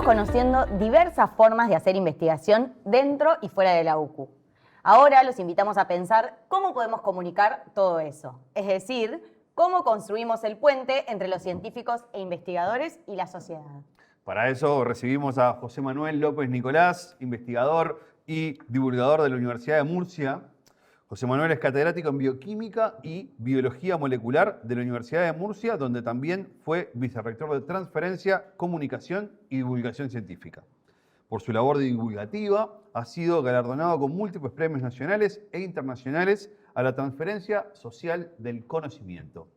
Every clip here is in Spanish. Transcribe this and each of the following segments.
Estamos conociendo diversas formas de hacer investigación dentro y fuera de la UCU. Ahora los invitamos a pensar cómo podemos comunicar todo eso, es decir, cómo construimos el puente entre los científicos e investigadores y la sociedad. Para eso recibimos a José Manuel López Nicolás, investigador y divulgador de la Universidad de Murcia. José Manuel es catedrático en Bioquímica y Biología Molecular de la Universidad de Murcia, donde también fue vicerrector de Transferencia, Comunicación y Divulgación Científica. Por su labor divulgativa, ha sido galardonado con múltiples premios nacionales e internacionales a la transferencia social del conocimiento.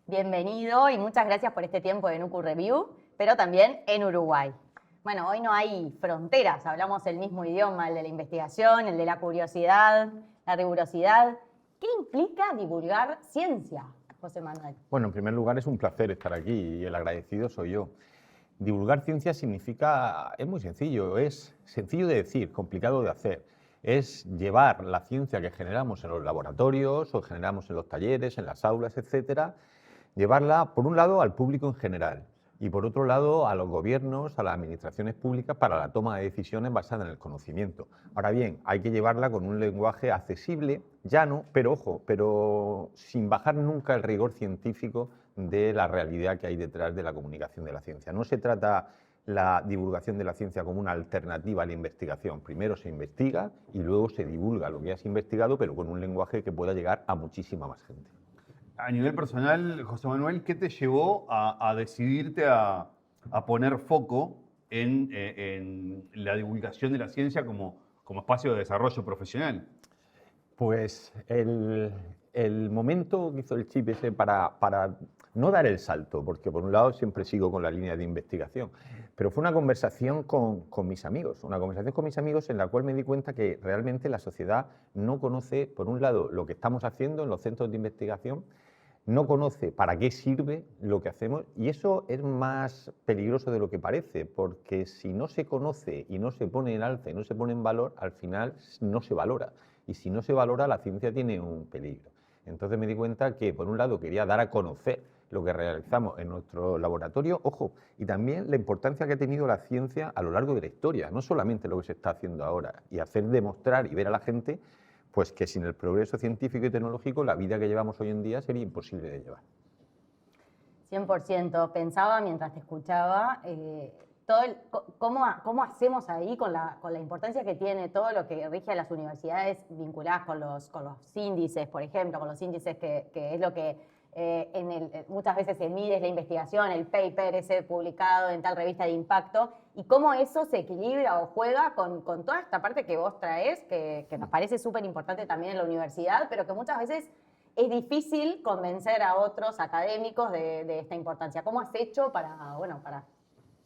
Bienvenido y muchas gracias por este tiempo en UCU Review, pero también en Uruguay. Bueno, hoy no hay fronteras, hablamos el mismo idioma, el de la investigación, el de la curiosidad, la rigurosidad. ¿Qué implica divulgar ciencia, José Manuel? Bueno, en primer lugar es un placer estar aquí y el agradecido soy yo. Divulgar ciencia significa, es muy sencillo, es sencillo de decir, complicado de hacer. Es llevar la ciencia que generamos en los laboratorios o generamos en los talleres, en las aulas, etcétera, llevarla, por un lado, al público en general y, por otro lado, a los gobiernos, a las administraciones públicas para la toma de decisiones basada en el conocimiento. Ahora bien, hay que llevarla con un lenguaje accesible, llano, pero ojo, pero sin bajar nunca el rigor científico de la realidad que hay detrás de la comunicación de la ciencia. No se trata la divulgación de la ciencia como una alternativa a la investigación. Primero se investiga y luego se divulga lo que has investigado, pero con un lenguaje que pueda llegar a muchísima más gente. A nivel personal, José Manuel, ¿qué te llevó a decidirte a poner foco en la divulgación de la ciencia como espacio de desarrollo profesional? Pues el momento que hizo el chip ese para no dar el salto, porque por un lado siempre sigo con la línea de investigación, pero fue una conversación con mis amigos, en la cual me di cuenta que realmente la sociedad no conoce, por un lado, lo que estamos haciendo en los centros de investigación, no conoce para qué sirve lo que hacemos y eso es más peligroso de lo que parece, porque si no se conoce y no se pone en alza y no se pone en valor, al final no se valora. Y si no se valora, la ciencia tiene un peligro. Entonces me di cuenta que, por un lado, quería dar a conocer lo que realizamos en nuestro laboratorio, ojo, y también la importancia que ha tenido la ciencia a lo largo de la historia, no solamente lo que se está haciendo ahora, y hacer demostrar y ver a la gente pues que sin el progreso científico y tecnológico la vida que llevamos hoy en día sería imposible de llevar. 100%. Pensaba mientras te escuchaba cómo hacemos ahí con la importancia que tiene todo lo que rige a las universidades vinculadas con los índices, por ejemplo, con los índices que es lo que muchas veces se mide la investigación, el paper ese publicado en tal revista de impacto, y cómo eso se equilibra o juega con toda esta parte que vos traes, que nos parece súper importante también en la universidad, pero que muchas veces es difícil convencer a otros académicos de esta importancia. ¿Cómo has hecho para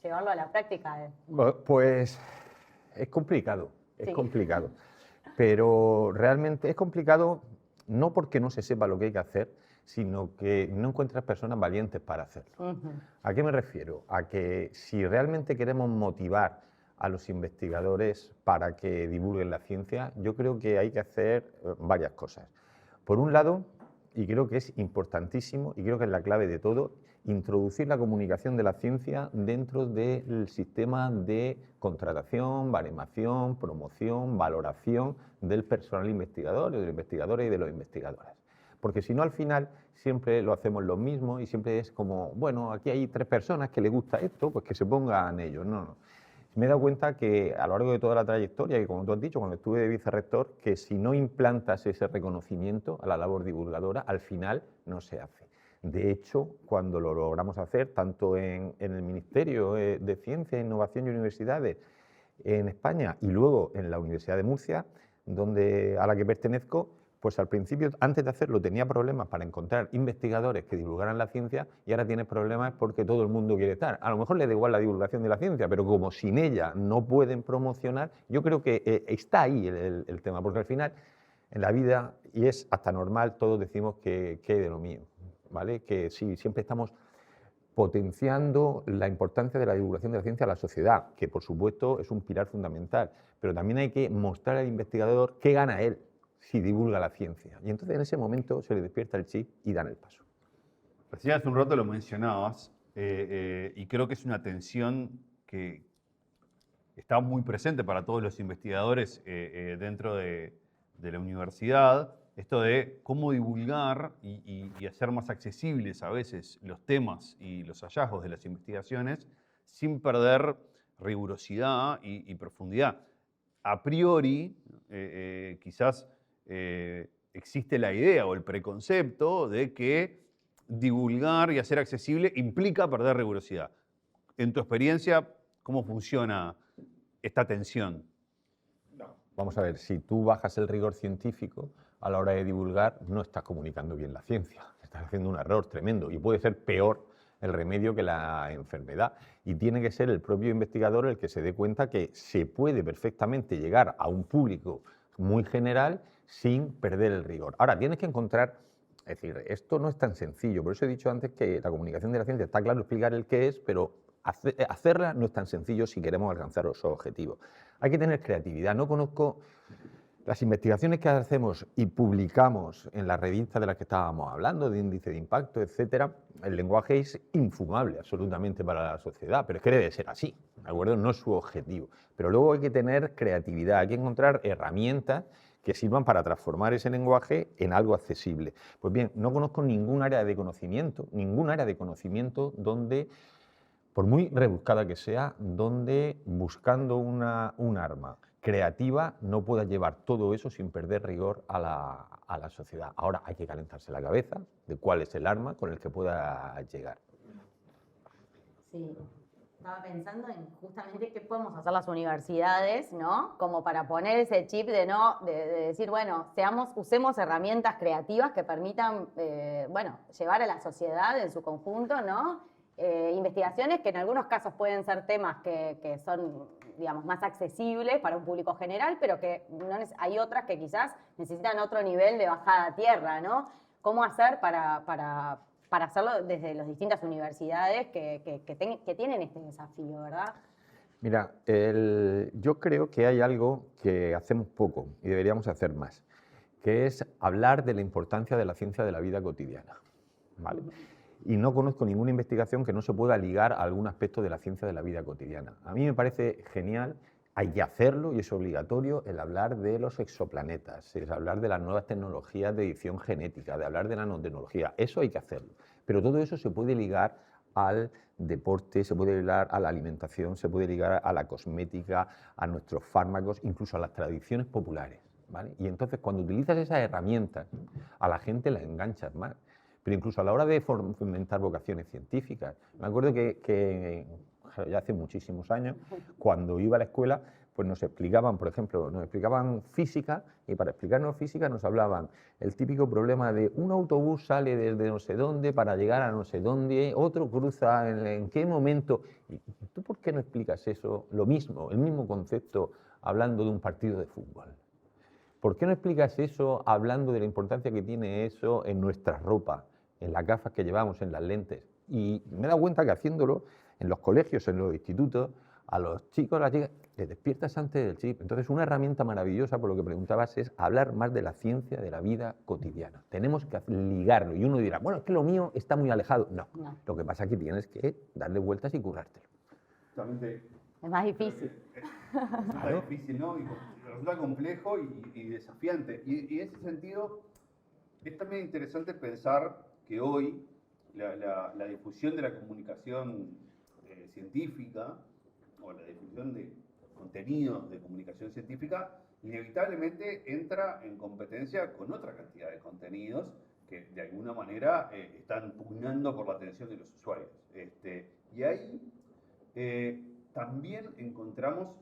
llevarlo a la práctica? Pues es complicado, Sí. complicado, pero realmente es complicado no porque no se sepa lo que hay que hacer, sino que no encuentras personas valientes para hacerlo. ¿A qué me refiero? A que si realmente queremos motivar a los investigadores para que divulguen la ciencia, yo creo que hay que hacer varias cosas. Por un lado, y creo que es importantísimo, y creo que es la clave de todo, introducir la comunicación de la ciencia dentro del sistema de contratación, baremación, promoción, valoración del personal investigador, de los investigadores y de los investigadores. Porque si no, al final siempre lo hacemos lo mismo y siempre es como, bueno, aquí hay 3 personas que les gusta esto, pues que se pongan ellos. No. Me he dado cuenta que a lo largo de toda la trayectoria, y como tú has dicho, cuando estuve de vicerrector, que si no implantas ese reconocimiento a la labor divulgadora, al final no se hace. De hecho, cuando lo logramos hacer, tanto en el Ministerio de Ciencia, Innovación y Universidades en España y luego en la Universidad de Murcia, a la que pertenezco, pues al principio, antes de hacerlo, tenía problemas para encontrar investigadores que divulgaran la ciencia y ahora tienes problemas porque todo el mundo quiere estar. A lo mejor les da igual la divulgación de la ciencia, pero como sin ella no pueden promocionar, yo creo que está ahí el tema, porque al final en la vida, y es hasta normal, todos decimos que es de lo mío, ¿vale? Que sí, siempre estamos potenciando la importancia de la divulgación de la ciencia a la sociedad, que por supuesto es un pilar fundamental, pero también hay que mostrar al investigador qué gana él si divulga la ciencia. Y entonces en ese momento se le despierta el chip y dan el paso. Recién hace un rato lo mencionabas y creo que es una tensión que está muy presente para todos los investigadores dentro de la universidad, esto de cómo divulgar y hacer más accesibles a veces los temas y los hallazgos de las investigaciones sin perder rigurosidad y profundidad. A priori, quizás existe la idea o el preconcepto de que divulgar y hacer accesible implica perder rigurosidad. En tu experiencia, ¿cómo funciona esta tensión? Vamos a ver, si tú bajas el rigor científico a la hora de divulgar, no estás comunicando bien la ciencia. Estás haciendo un error tremendo y puede ser peor el remedio que la enfermedad. Y tiene que ser el propio investigador el que se dé cuenta que se puede perfectamente llegar a un público muy general sin perder el rigor. Ahora, tienes que encontrar, es decir, esto no es tan sencillo. Por eso he dicho antes que la comunicación de la ciencia está claro explicar el qué es, pero hacerla no es tan sencillo si queremos alcanzar los objetivos. Hay que tener creatividad. No conozco las investigaciones que hacemos y publicamos en las revistas de las que estábamos hablando, de índice de impacto, etcétera. El lenguaje es infumable absolutamente para la sociedad, pero es que debe ser así, ¿de acuerdo? No es su objetivo. Pero luego hay que tener creatividad, hay que encontrar herramientas que sirvan para transformar ese lenguaje en algo accesible. Pues bien, no conozco ningún área de conocimiento donde, por muy rebuscada que sea, donde buscando un arma creativa no pueda llevar todo eso sin perder rigor a la sociedad. Ahora hay que calentarse la cabeza de cuál es el arma con el que pueda llegar. Sí, estaba pensando en justamente qué podemos hacer las universidades, ¿no? Como para poner ese chip de decir, bueno, usemos herramientas creativas que permitan, llevar a la sociedad en su conjunto, ¿no? Investigaciones que en algunos casos pueden ser temas que son, digamos, más accesibles para un público general, pero que hay otras que quizás necesitan otro nivel de bajada a tierra, ¿no? ¿Cómo hacer para hacerlo desde las distintas universidades que tienen este desafío, verdad? Mira, yo creo que hay algo que hacemos poco y deberíamos hacer más, que es hablar de la importancia de la ciencia de la vida cotidiana, ¿vale? Y no conozco ninguna investigación que no se pueda ligar a algún aspecto de la ciencia de la vida cotidiana. A mí me parece genial, hay que hacerlo y es obligatorio el hablar de los exoplanetas, es hablar de las nuevas tecnologías de edición genética, de hablar de nanotecnología, eso hay que hacerlo. Pero todo eso se puede ligar al deporte, se puede ligar a la alimentación, se puede ligar a la cosmética, a nuestros fármacos, incluso a las tradiciones populares, ¿vale? Y entonces cuando utilizas esas herramientas, a la gente la enganchas más. Pero incluso a la hora de fomentar vocaciones científicas. Me acuerdo que ya hace muchísimos años, cuando iba a la escuela, pues nos explicaban, por ejemplo, física, y para explicarnos física nos hablaban el típico problema de un autobús sale desde no sé dónde para llegar a no sé dónde, otro cruza en qué momento. ¿Y tú por qué no explicas eso, lo mismo, el mismo concepto, hablando de un partido de fútbol? ¿Por qué no explicas eso hablando de la importancia que tiene eso en nuestra ropa, en las gafas que llevamos, en las lentes? Y me he dado cuenta que haciéndolo en los colegios, en los institutos, a los chicos, a las chicas, les despiertas antes del chip. Entonces, una herramienta maravillosa, por lo que preguntabas, es hablar más de la ciencia de la vida cotidiana. Tenemos que ligarlo. Y uno dirá, bueno, es que lo mío está muy alejado. No. Lo que pasa es que tienes que darle vueltas y currártelo. Es más difícil. Es difícil, ¿no? Y resulta complejo y desafiante. Y en ese sentido, es también interesante pensar que hoy la difusión de la comunicación científica o la difusión de contenidos de comunicación científica inevitablemente entra en competencia con otra cantidad de contenidos que de alguna manera están pugnando por la atención de los usuarios. Y ahí también encontramos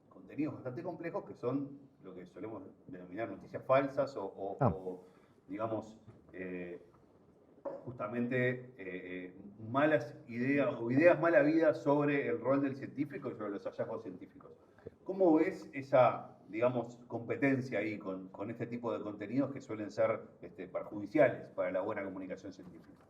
contenidos bastante complejos que son lo que solemos denominar noticias falsas o digamos, justamente malas ideas o ideas mal habidas sobre el rol del científico y sobre los hallazgos científicos. ¿Cómo ves esa, digamos, competencia ahí con este tipo de contenidos que suelen ser perjudiciales para la buena comunicación científica?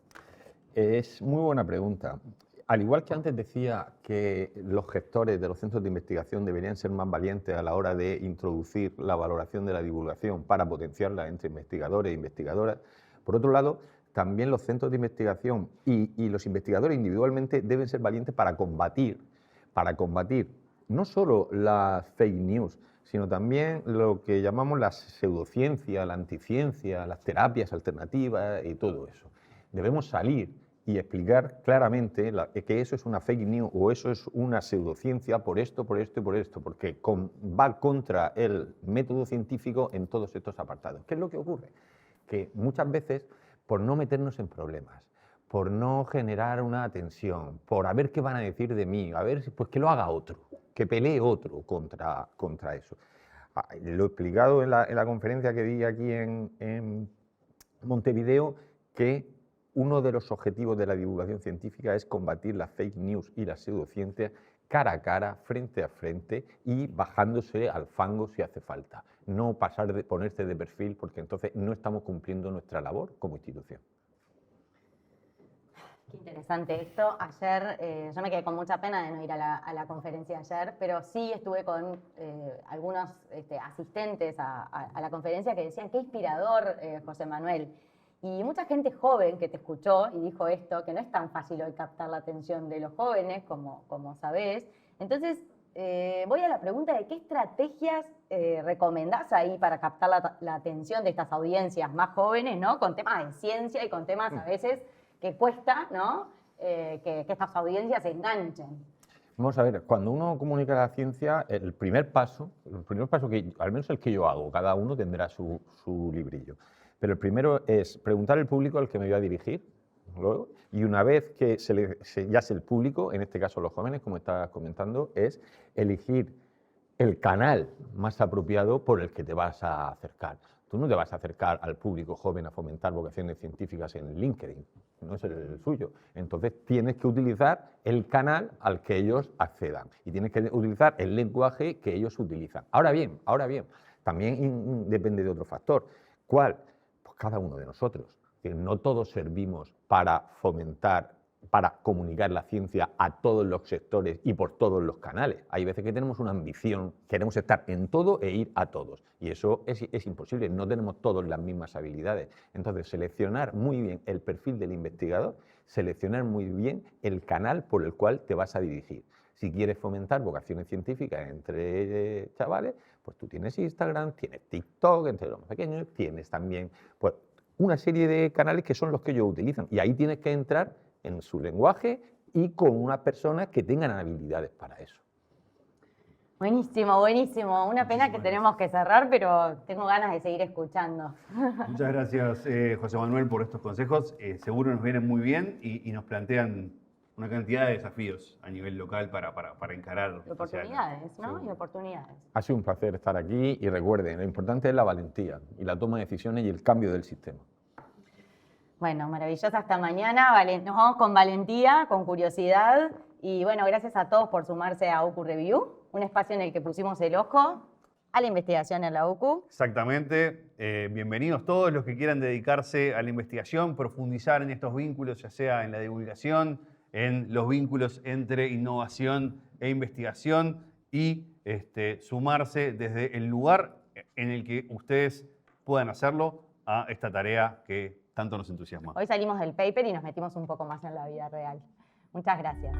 Es muy buena pregunta. Al igual que antes decía que los gestores de los centros de investigación deberían ser más valientes a la hora de introducir la valoración de la divulgación para potenciarla entre investigadores e investigadoras, por otro lado, también los centros de investigación y los investigadores individualmente deben ser valientes para combatir para combatir no solo las fake news, sino también lo que llamamos la pseudociencia, la anticiencia, las terapias alternativas y todo eso. Debemos salir y explicar claramente que eso es una fake news o eso es una pseudociencia por esto, por esto y por esto, porque va contra el método científico en todos estos apartados. ¿Qué es lo que ocurre? Que muchas veces, por no meternos en problemas, por no generar una tensión, por a ver qué van a decir de mí, a ver, pues que lo haga otro, que pelee otro contra eso. Lo he explicado en la conferencia que di aquí en Montevideo, que uno de los objetivos de la divulgación científica es combatir las fake news y las pseudociencias cara a cara, frente a frente y bajándose al fango si hace falta. No ponerse de perfil, porque entonces no estamos cumpliendo nuestra labor como institución. Qué interesante esto. Ayer, yo me quedé con mucha pena de no ir a la conferencia de ayer, pero sí estuve con algunos asistentes a la conferencia que decían, qué inspirador, José Manuel. Y mucha gente joven que te escuchó y dijo esto, que no es tan fácil hoy captar la atención de los jóvenes, como sabés. Entonces, voy a la pregunta de qué estrategias recomendás ahí para captar la atención de estas audiencias más jóvenes, ¿no? Con temas de ciencia y con temas a veces que cuesta, ¿no? Que estas audiencias se enganchen. Vamos a ver, cuando uno comunica la ciencia, el primer paso que, al menos el que yo hago, cada uno tendrá su librillo, pero el primero es preguntar al público al que me voy a dirigir, luego, y una vez que ya es el público, en este caso los jóvenes, como estás comentando, es elegir el canal más apropiado por el que te vas a acercar. Tú no te vas a acercar al público joven a fomentar vocaciones científicas en LinkedIn, no es el suyo. Entonces tienes que utilizar el canal al que ellos accedan y tienes que utilizar el lenguaje que ellos utilizan. Ahora bien, también depende de otro factor. ¿Cuál? Pues cada uno de nosotros. Que no todos servimos para fomentar, para comunicar la ciencia a todos los sectores y por todos los canales. Hay veces que tenemos una ambición, queremos estar en todo e ir a todos. Y eso es imposible, no tenemos todos las mismas habilidades. Entonces, seleccionar muy bien el perfil del investigador, seleccionar muy bien el canal por el cual te vas a dirigir. Si quieres fomentar vocaciones científicas entre chavales, pues tú tienes Instagram, tienes TikTok entre los más pequeños, tienes también pues, una serie de canales que son los que ellos utilizan. Y ahí tienes que entrar en su lenguaje y con unas personas que tengan habilidades para eso. Buenísimo, buenísimo. Una pena que tenemos que cerrar, pero tengo ganas de seguir escuchando. Muchas gracias, José Manuel, por estos consejos. Seguro nos vienen muy bien y nos plantean una cantidad de desafíos a nivel local para encarar. Y oportunidades, ¿no? Y oportunidades. Ha sido un placer estar aquí y recuerden, lo importante es la valentía y la toma de decisiones y el cambio del sistema. Bueno, maravillosa hasta mañana. Nos vamos con valentía, con curiosidad. Y bueno, gracias a todos por sumarse a UCU Review, un espacio en el que pusimos el ojo a la investigación en la UCU. Exactamente. Bienvenidos todos los que quieran dedicarse a la investigación, profundizar en estos vínculos, ya sea en la divulgación, en los vínculos entre innovación e investigación y sumarse desde el lugar en el que ustedes puedan hacerlo a esta tarea que tanto nos entusiasma. Hoy salimos del paper y nos metimos un poco más en la vida real. Muchas gracias.